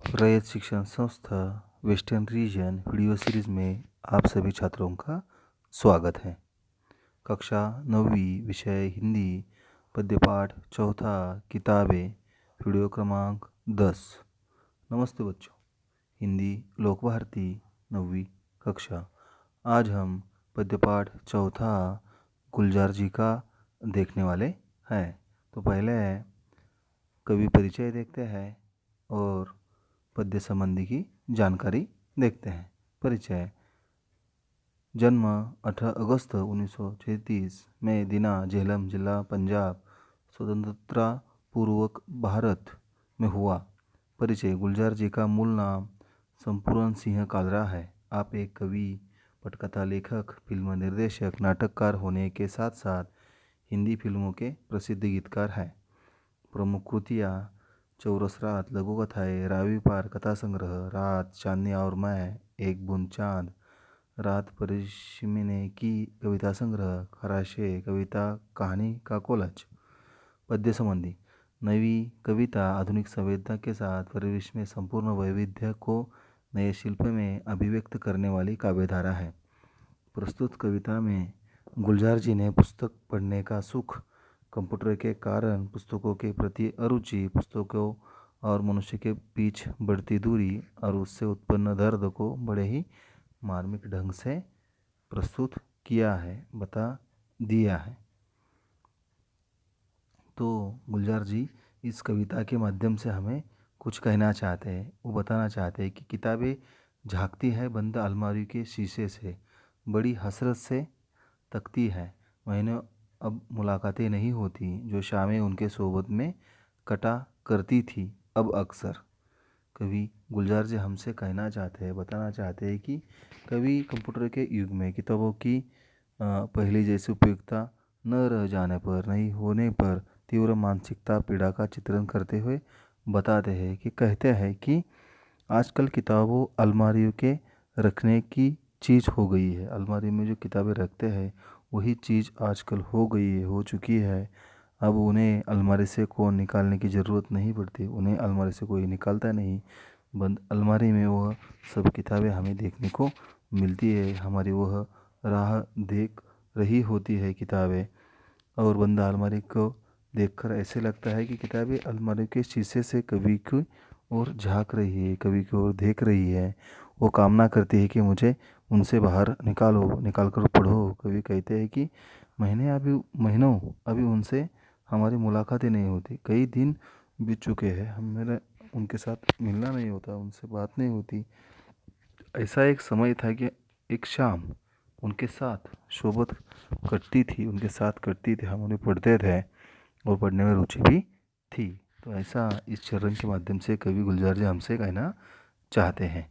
रयत शिक्षण संस्था western region video series में आप सभी छात्रों का स्वागत है। कक्षा 9वीं विषय हिंदी पद्यपाठ चौथा किताबें वीडियो क्रमांक 10। नमस्ते बच्चों, हिंदी लोक भारती 9वीं कक्षा। आज हम पद्यपाठ चौथा गुलजार जी का देखने वाले हैं। तो पहले कवि परिचय देखते हैं और पद्य संबंधी की जानकारी देखते हैं। परिचय। जन्म 18 अगस्त 1933 में दीना झेलम जिला पंजाब स्वतंत्रता पूर्वक भारत में हुआ। परिचय। गुलजार जी का मूल नाम संपूर्ण सिंह कालरा है। आप एक कवि, पटकथा लेखक, फिल्म निर्देशक, नाटककार होने के साथ साथ हिंदी फिल्मों के प्रसिद्ध गीतकार हैं। प्रमुख कृतियाँ: चौरस रात, लघुकथाएँ, रावी पार कथा संग्रह, रात, चांदनी और मैं, एक बूंद चांद, रात परिश्मिने की कविता संग्रह, खराशे कविता कहानी का कोलज। पद्य संबंधी: नवी कविता आधुनिक संवेदना के साथ परिवेश में संपूर्ण वैविध्य को नए शिल्प में अभिव्यक्त करने वाली काव्यधारा है। प्रस्तुत कविता में गुलजार जी ने पुस्तक पढ़ने का सुख, कंप्यूटर के कारण पुस्तकों के प्रति अरुचि, पुस्तकों और मनुष्य के बीच बढ़ती दूरी और उससे उत्पन्न दर्द को बड़े ही मार्मिक ढंग से प्रस्तुत किया है, बता दिया है। तो गुलजार जी इस कविता के माध्यम से हमें कुछ कहना चाहते हैं। वो बताना चाहते हैं कि किताबें झांकती है बंद अलमारी के शीशे से, बड़ी हसरत से तकती है। महीनों अब मुलाकातें नहीं होती, जो शामें उनके सोबत में कटा करती थी अब अक्सर। कवि गुलजार जी हमसे कहना चाहते हैं, बताना चाहते हैं कि कभी कंप्यूटर के युग में किताबों की पहले जैसी उपयोगिता न रह जाने पर, नहीं होने पर तीव्र मानसिकता पीड़ा का चित्रण करते हुए बताते हैं कि कहते हैं कि आजकल किताबों अलमारियों के रखने की चीज़ हो गई है। अलमारी में जो किताबें रखते हैं वही चीज़ आजकल हो गई है, हो चुकी है। अब उन्हें अलमारी से कौन निकालने की ज़रूरत नहीं पड़ती, उन्हें अलमारी से कोई निकालता नहीं। बंद अलमारी में वह सब किताबें हमें देखने को मिलती है। हमारी वह राह देख रही होती है किताबें, और बंद अलमारी को देखकर ऐसे लगता है कि किताबें अलमारी के शीशे से कवि की ओर झांक रही है, कवि की ओर देख रही है। वो कामना करती है कि मुझे उनसे बाहर निकालो, निकाल कर पढ़ो। कवि कहते हैं कि महीनों अभी उनसे हमारी मुलाकातें नहीं होती, कई दिन बीत चुके हैं, मेरा उनके साथ मिलना नहीं होता, उनसे बात नहीं होती। ऐसा एक समय था कि एक शाम उनके साथ सोबत कटती थी, उनके साथ कटती थी, हम उन्हें पढ़ते थे और पढ़ने में रुचि भी थी। तो ऐसा इस चरण के माध्यम से कवि गुलजार जी हमसे कहना चाहते हैं।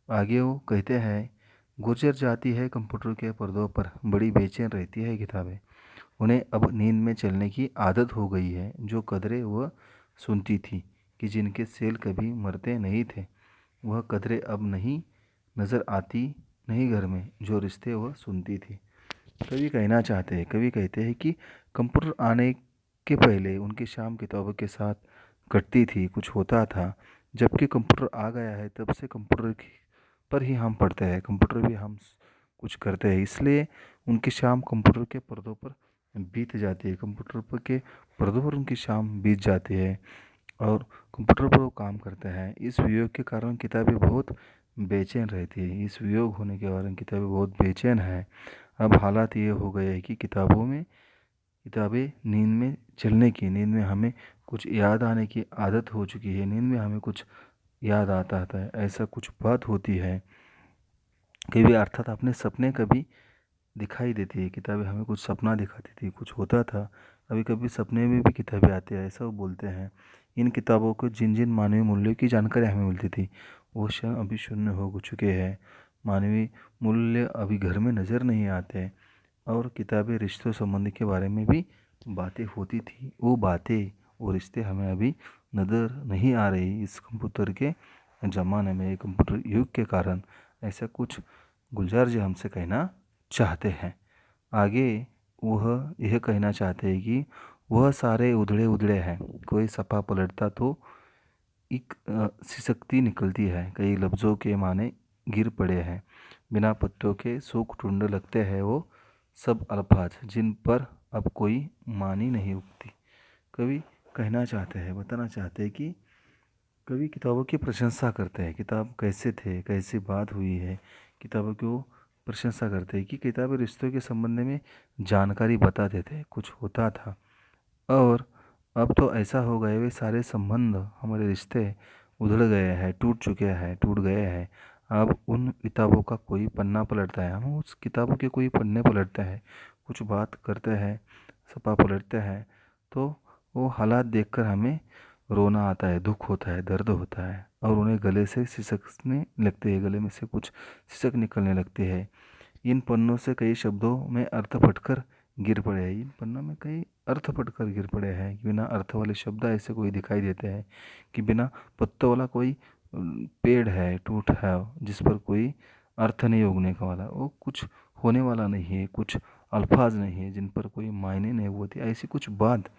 आगे वो कहते हैं, गुजर जाती है कंप्यूटर के पर्दों पर, बड़ी बेचैन रहती है किताबें। उन्हें अब नींद में चलने की आदत हो गई है। जो कदरें वह सुनती थी कि जिनके सेल कभी मरते नहीं थे, वह कदरें अब नहीं नज़र आती, नहीं घर में जो रिश्ते वह सुनती थी। कवि कहना चाहते हैं, कवि कहते हैं कि कंप्यूटर आने के पहले उनकी शाम किताबों के साथ कटती थी, कुछ होता था। जबकि कंप्यूटर आ गया है तब से कंप्यूटर पर ही हम पढ़ते हैं, कंप्यूटर भी हम कुछ करते हैं, इसलिए उनकी शाम कंप्यूटर के पर्दों पर बीत जाती है। कंप्यूटर पर के पर्दों पर उनकी शाम बीत जाती है और कंप्यूटर पर वो काम करते हैं। इस वियोग के कारण किताबें बहुत बेचैन रहती है। इस वियोग होने के कारण किताबें बहुत बेचैन हैं। अब हालात ये हो गए हैं कि किताबें नींद में चलने की, नींद में हमें कुछ याद आने की आदत हो चुकी है। नींद में हमें कुछ याद आता है, ऐसा कुछ बात होती है। कभी अर्थात अपने सपने कभी दिखाई देती है, किताबें हमें कुछ सपना दिखाती थी, कुछ होता था। कभी कभी सपने में भी किताबें आती है, ऐसा वो बोलते हैं। इन किताबों को जिन जिन मानवीय मूल्यों की जानकारी हमें मिलती थी वो क्षण अभी शून्य हो चुके हैं। मानवीय मूल्य अभी घर में नज़र नहीं आते, और किताबें रिश्तों संबंध के बारे में भी बातें होती थी, वो बातें, वो रिश्ते हमें अभी नज़र नहीं आ रही इस कंप्यूटर के ज़माने में, कंप्यूटर युग के कारण। ऐसा कुछ गुलजार जी हमसे कहना चाहते हैं। आगे वह यह कहना चाहते हैं कि वह सारे उधड़े उधड़े हैं, कोई सपा पलटता तो एक सिसकती निकलती है, कई लफ्ज़ों के माने गिर पड़े हैं, बिना पत्तों के सूख ढूंढ लगते हैं वो सब अल्फाज जिन पर अब कोई मानी नहीं उगती। कवि कहना चाहते हैं, बताना चाहते हैं कि कवि किताबों की प्रशंसा करते हैं, किताब कैसे थे, कैसी बात हुई है, किताबों की वो प्रशंसा करते हैं कि किताबें रिश्तों के संबंध में जानकारी बताते थे, कुछ होता था। और अब तो ऐसा हो गए वे सारे संबंध, हमारे रिश्ते उधड़ गए हैं, टूट चुके हैं, टूट गए हैं। अब उन किताबों का कोई पन्ना पलटता है, हम उस किताबों के कोई पन्ने पलटते हैं, कुछ बात करते हैं, सपा पलटते हैं, तो वो हालात देखकर हमें रोना आता है, दुख होता है, दर्द होता है, और उन्हें गले से सिसकने लगते हैं, गले में से कुछ सिसक निकलने लगती है। इन पन्नों से कई शब्दों में अर्थ फटकर गिर पड़े हैं, इन पन्नों में कई अर्थ फटकर गिर पड़े हैं, बिना अर्थ वाले शब्द ऐसे कोई दिखाई देते हैं कि बिना पत्तों वाला कोई पेड़ है, टूट है, जिस पर कोई अर्थ नहीं उगने का वाला, वो कुछ होने वाला नहीं है, कुछ अल्फाज नहीं है जिन पर कोई मायने नहीं होती, ऐसी कुछ बात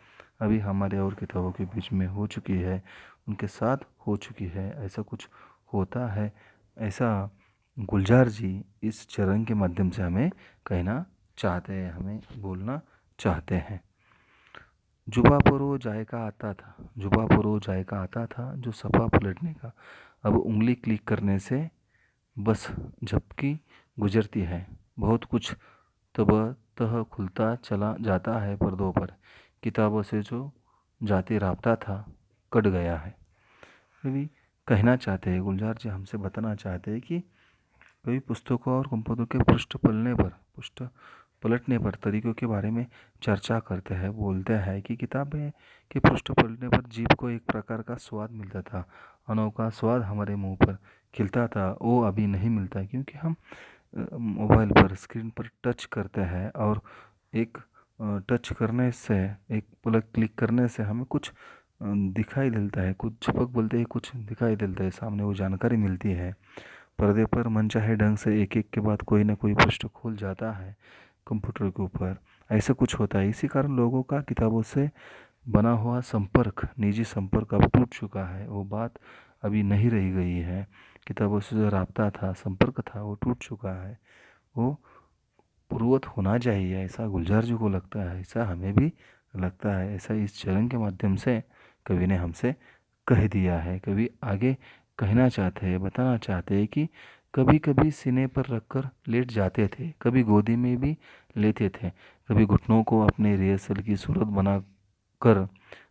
अभी हमारे और किताबों के बीच में हो चुकी है, उनके साथ हो चुकी है, ऐसा कुछ होता है। ऐसा गुलजार जी इस चरण के माध्यम से हमें कहना चाहते हैं, हमें बोलना चाहते हैं। जुबा पर वो जायका आता था, जुबा पर वो जायका आता था जो सपा पलटने का, अब उंगली क्लिक करने से बस झपकी गुजरती है, बहुत कुछ तब तह खुलता चला जाता है पर्दों पर, किताबों से जो जाती राबता था कट गया है। कभी कहना चाहते हैं, गुलजार जी हमसे बताना चाहते हैं कि कई पुस्तकों और कंपनियों के पृष्ठ पलटने पर तरीकों के बारे में चर्चा करते हैं, बोलते हैं कि किताबें के पृष्ठ पलटने पर जीभ को एक प्रकार का स्वाद मिलता था, अनोखा स्वाद हमारे मुंह पर खिलता था, वो अभी नहीं मिलता, क्योंकि हम मोबाइल पर स्क्रीन पर टच करते हैं, और एक टच करने से, एक पलक क्लिक करने से हमें कुछ दिखाई देता है, कुछ झपक बोलते हैं, कुछ दिखाई देता है, सामने वो जानकारी मिलती है। पर्दे पर मनचाहे ढंग से एक एक के बाद कोई ना कोई पृष्ठ खुल जाता है कंप्यूटर के ऊपर, ऐसा कुछ होता है। इसी कारण लोगों का किताबों से बना हुआ संपर्क, निजी संपर्क अब टूट चुका है, वो बात अभी नहीं रही गई है। किताबों से जो राब्ता था, संपर्क था, वो टूट चुका है, वो पूर्ववत होना चाहिए, ऐसा गुलजार जी को लगता है, ऐसा हमें भी लगता है, ऐसा इस चरण के माध्यम से कवि ने हमसे कह दिया है। कवि आगे कहना चाहते हैं, बताना चाहते हैं कि कभी कभी सीने पर रखकर लेट जाते थे, कभी गोदी में भी लेते थे, कभी घुटनों को अपने रिहर्सल की सूरत बना कर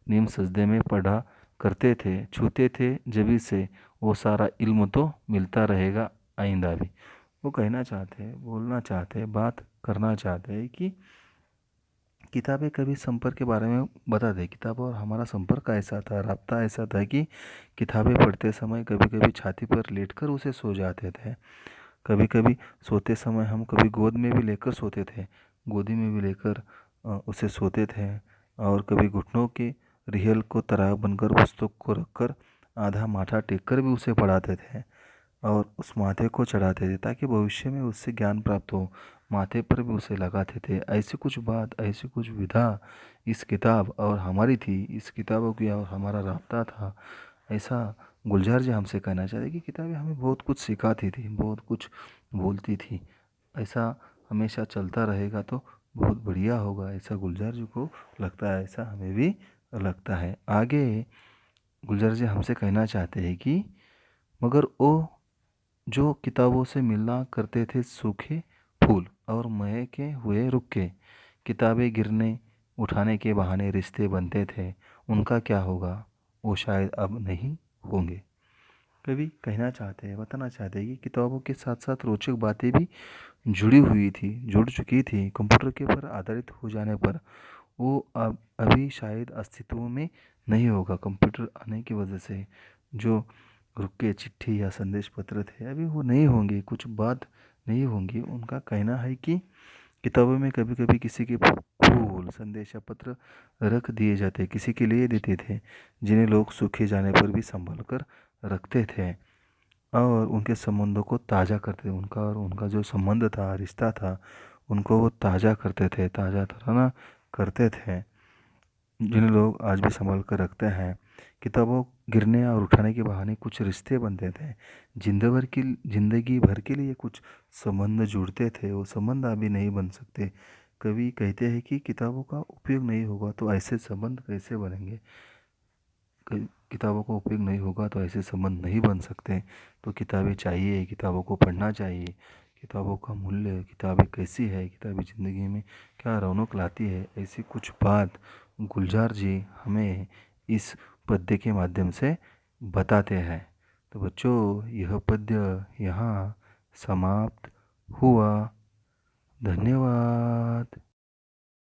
नीम सजदे में पढ़ा करते थे, छूते थे जभी से वो सारा इल्म तो मिलता रहेगा आइंदा भी। वो कहना चाहते हैं, बोलना चाहते हैं, बात करना चाहते हैं कि किताबें कभी संपर्क के बारे में बता दें। किताब और हमारा संपर्क ऐसा था, राब्ता ऐसा था कि किताबें पढ़ते समय कभी कभी छाती पर लेटकर उसे सो जाते थे, कभी कभी सोते समय हम कभी गोद में भी लेकर सोते थे, गोदी में भी लेकर उसे सोते थे, और कभी घुटनों के रिहल को तरह बनकर पुस्तक को रखकर आधा माथा टेक कर भी उसे पढ़ाते थे, और उस माथे को चढ़ाते थे ताकि भविष्य में उससे ज्ञान प्राप्त हो, माथे पर भी उसे लगाते थे। ऐसी कुछ बात, ऐसी कुछ विधा इस किताब और हमारी थी, इस किताबों की और हमारा राब्ता था, ऐसा गुलजार जी हमसे कहना चाहते कि किताबें हमें बहुत कुछ सिखाती थी, बहुत कुछ बोलती थी। ऐसा हमेशा चलता रहेगा तो बहुत बढ़िया होगा, ऐसा गुलजार जी को लगता है, ऐसा हमें भी लगता है। आगे गुलजार जी हमसे कहना चाहते हैं कि मगर वो जो किताबों से मिलना करते थे सूखे फूल और महके हुए रुक्के, किताबें गिरने उठाने के बहाने रिश्ते बनते थे, उनका क्या होगा, वो शायद अब नहीं होंगे। कवि कहना चाहते हैं, बताना चाहते हैं कि किताबों के साथ साथ रोचक बातें भी जुड़ चुकी थी, कंप्यूटर के पर आधारित हो जाने पर वो अब अभी शायद अस्तित्व में नहीं होगा। कंप्यूटर आने की वजह से जो रुके चिट्ठी या संदेश पत्र थे अभी वो नहीं होंगे, कुछ बात नहीं होंगी। उनका कहना है कि किताबों में कभी कभी किसी के फूल, संदेश या पत्र रख दिए जाते, किसी के लिए देते थे, जिन्हें लोग सूखे जाने पर भी संभाल कर रखते थे और उनके संबंधों को ताज़ा करते थे। उनका और उनका जो संबंध था, रिश्ता था, उनको वो ताज़ा करते थे, ताज़ा करते थे, जिन्हें लोग आज भी संभाल कर रखते हैं। किताबों गिरने और उठाने के बहाने कुछ रिश्ते बनते थे। जिंदगी भर के लिए कुछ संबंध जुड़ते थे, वो संबंध अभी नहीं बन सकते। कवि कहते हैं कि किताबों का उपयोग नहीं होगा तो ऐसे संबंध कैसे बनेंगे। किताबों का उपयोग नहीं होगा तो ऐसे संबंध नहीं बन सकते। तो किताबें चाहिए, किताबों को पढ़ना चाहिए। किताबों का मूल्य, किताबें कैसी है, किताबें ज़िंदगी में क्या रौनक लाती है, ऐसी कुछ बात गुलजार जी हमें इस पद्य के माध्यम से बताते हैं। तो बच्चों, यह पद्य यहाँ समाप्त हुआ। धन्यवाद।